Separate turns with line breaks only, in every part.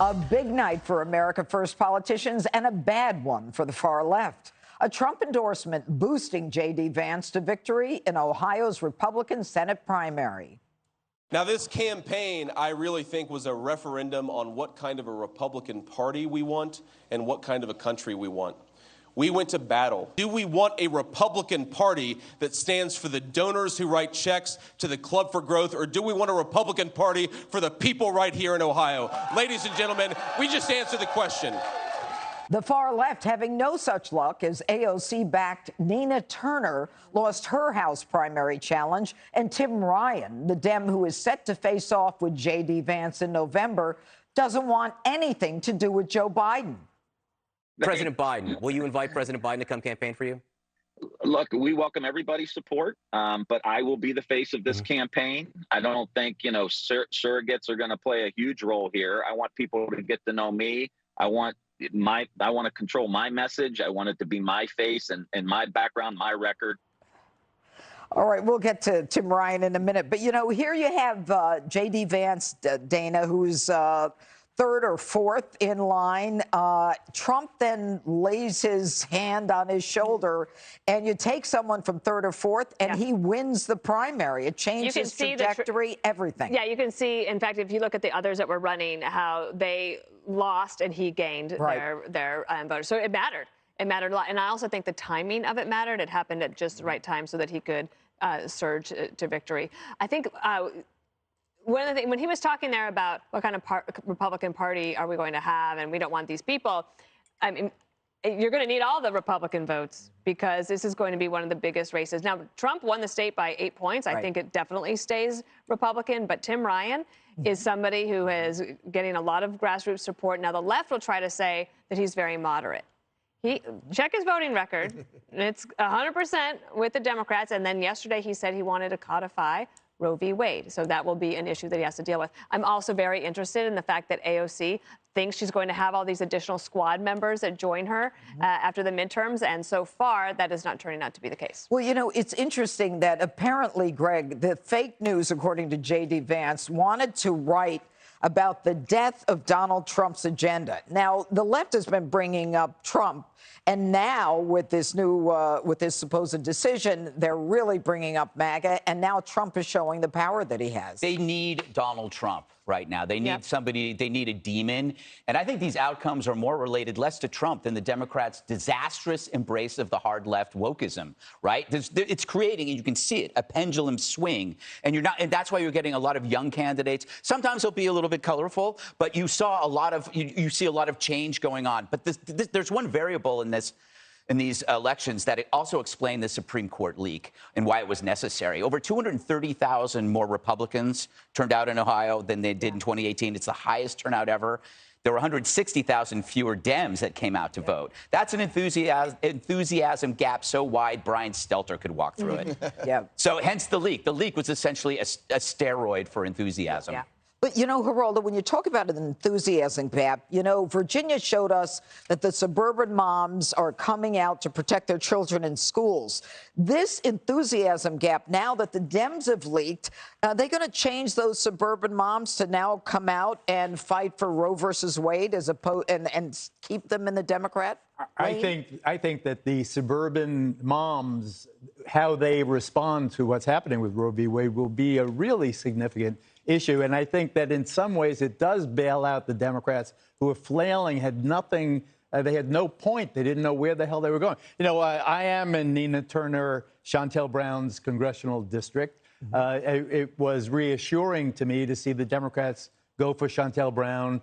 A big night for America First politicians and a bad one for the far left. A Trump endorsement boosting JD Vance to victory in Ohio's Republican Senate primary.
Now, this campaign, I really think, was a referendum on what kind of a Republican Party we want and what kind of a country we want. We went to battle. Do we want a Republican Party that stands for the donors who write checks to the Club for Growth, or do we want a Republican Party for the people right here in Ohio? Ladies and gentlemen, we just answered the question.
The far left having no such luck as AOC-backed Nina Turner lost her House primary challenge, and Tim Ryan, the Dem who is set to face off with JD Vance in November, doesn't want anything to do with Joe Biden.
President Biden, will you invite President Biden to come campaign for you?
Look, we welcome everybody's support, but I will be the face of this campaign. I don't think, surrogates are going to play a huge role here. I want people to get to know me. I want to control my message. I want it to be my face and my background, my record.
All right, we'll get to Tim Ryan in a minute. But, here you have JD Vance, Dana, who's third or fourth in line. Trump then lays his hand on his shoulder, and you take someone from third or fourth, and he wins the primary. It changes trajectory, everything.
Yeah, you can see, in fact, if you look at the others that were running, how they lost and he gained their voters. So it mattered. It mattered a lot. And I also think the timing of it mattered. It happened at just the right time so that he could surge to victory. I think one of the things, when he was talking there about what kind of Republican Party are we going to have, and we don't want these people, I mean, you're going to need all the Republican votes because this is going to be one of the biggest races. Now, Trump won the state by 8 points. I think it definitely stays Republican. But Tim Ryan is somebody who is getting a lot of grassroots support. Now, the left will try to say that he's very moderate. Check his voting record. It's 100% with the Democrats. And then yesterday he said he wanted to codify Roe v. Wade. So that will be an issue that he has to deal with. I'm also very interested in the fact that AOC thinks she's going to have all these additional squad members that join her after the midterms. And so far, that is not turning out to be the case.
Well, it's interesting that apparently, Greg, the fake news, according to JD Vance, wanted to write about the death of Donald Trump's agenda. Now, the left has been bringing up Trump. And now with this supposed decision, they're really bringing up MAGA. And now Trump is showing the power that he has.
They need Donald Trump right now. They need somebody, they need a demon. And I think these outcomes are more related less to Trump than the Democrats' disastrous embrace of the hard left wokeism, right? It's creating, and you can see it, a pendulum swing. And that's why you're getting a lot of young candidates. Sometimes they'll be a little bit colorful, but you see a lot of change going on. But there's one variable in these elections that it also explained the Supreme Court leak and why it was necessary. Over 230,000 more Republicans turned out in Ohio than they did in 2018. It's the highest turnout ever. There were 160,000 fewer Dems that came out to vote. That's an enthusiasm gap so wide Brian Stelter could walk through it. So hence the leak. The leak was essentially a steroid for enthusiasm.
But, Geraldo, when you talk about an enthusiasm gap, Virginia showed us that the suburban moms are coming out to protect their children in schools. This enthusiasm gap, now that the Dems have leaked, are they going to change those suburban moms to now come out and fight for Roe versus Wade as opposed and keep them in the Democrat lane?
I think that the suburban moms, how they respond to what's happening with Roe v. Wade will be a really significant issue. And I think that in some ways it does bail out the Democrats who were flailing, had nothing, they had no point. They didn't know where the hell they were going. I am in Nina Turner, Shontel Brown's congressional district. It was reassuring to me to see the Democrats go for Shontel Brown,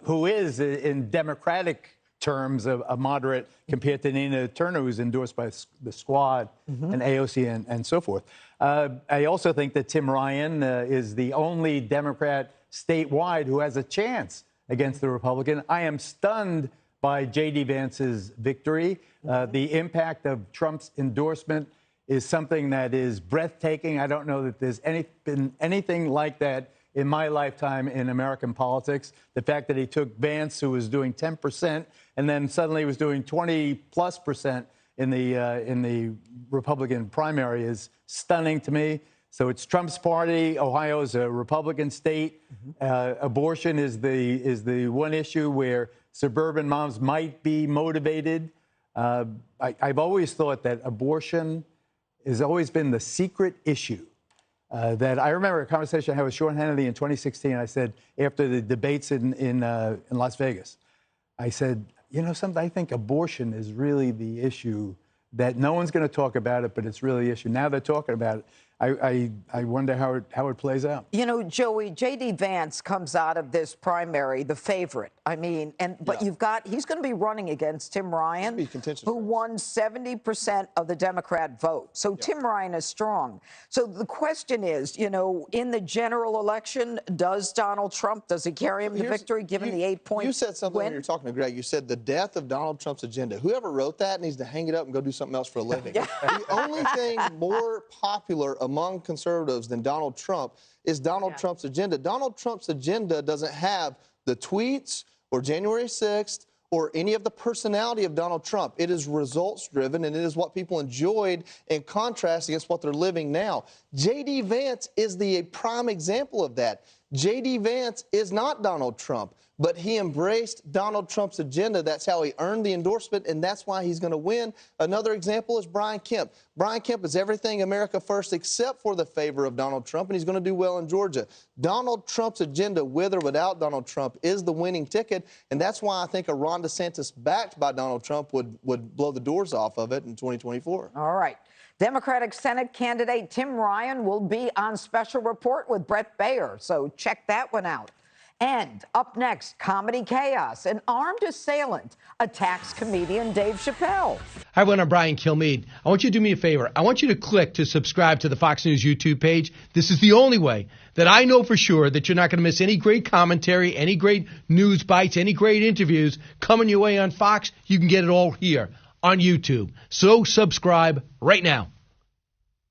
who is, in Democratic terms, a moderate compared to Nina Turner, who's endorsed by the Squad and AOC and so forth. I also think that Tim Ryan is the only Democrat statewide who has a chance against the Republican. I am stunned by JD Vance's victory. The impact of Trump's endorsement is something that is breathtaking. I don't know that there's been anything like that in my lifetime in American politics. The fact that he took Vance, who was doing 10%, and then suddenly was doing 20+% in the Republican primary is stunning to me. So it's Trump's party. Ohio is a Republican state. Abortion is the one issue where suburban moms might be motivated. I've always thought that abortion has always been the secret issue. That I remember a conversation I had with Sean Hannity in 2016. I said, after the debates in Las Vegas, I said, you know something, I think abortion is really the issue that no one's going to talk about it, but it's really the issue. Now they're talking about it. I wonder how it plays out.
You know, Joey, JD Vance comes out of this primary the favorite. I mean, but he's going to be running against Tim Ryan, who won 70% of the Democrat vote. So Tim Ryan is strong. So the question is, you know, in the general election, does Donald Trump, does he carry him to victory given the 8-point
You said something when you were talking to Greg. You said the death of Donald Trump's agenda. Whoever wrote that needs to hang it up and go do something else for a living. The only thing more popular among conservatives than Donald Trump is Donald Trump's agenda. Donald Trump's agenda doesn't have the tweets or January 6th or any of the personality of Donald Trump. It is results-driven, and it is what people enjoyed in contrast against what they're living now. JD Vance is the prime example of that. JD Vance is not Donald Trump, but he embraced Donald Trump's agenda. That's how he earned the endorsement, and that's why he's going to win. Another example is Brian Kemp. Brian Kemp is everything America first except for the favor of Donald Trump, and he's going to do well in Georgia. Donald Trump's agenda, with or without Donald Trump, is the winning ticket, and that's why I think a Ron DeSantis backed by Donald Trump would blow the doors off of it in 2024.
All right. Democratic Senate candidate Tim Ryan will be on Special Report with Brett Baer, so check that one out. And up next, comedy chaos. An armed assailant attacks comedian Dave Chappelle.
Hi, everyone. I'm Brian Kilmeade. I want you to do me a favor. I want you to click to subscribe to the Fox News YouTube page. This is the only way that I know for sure that you're not going to miss any great commentary, any great news bites, any great interviews coming your way on Fox. You can get it all here on YouTube. So subscribe right now.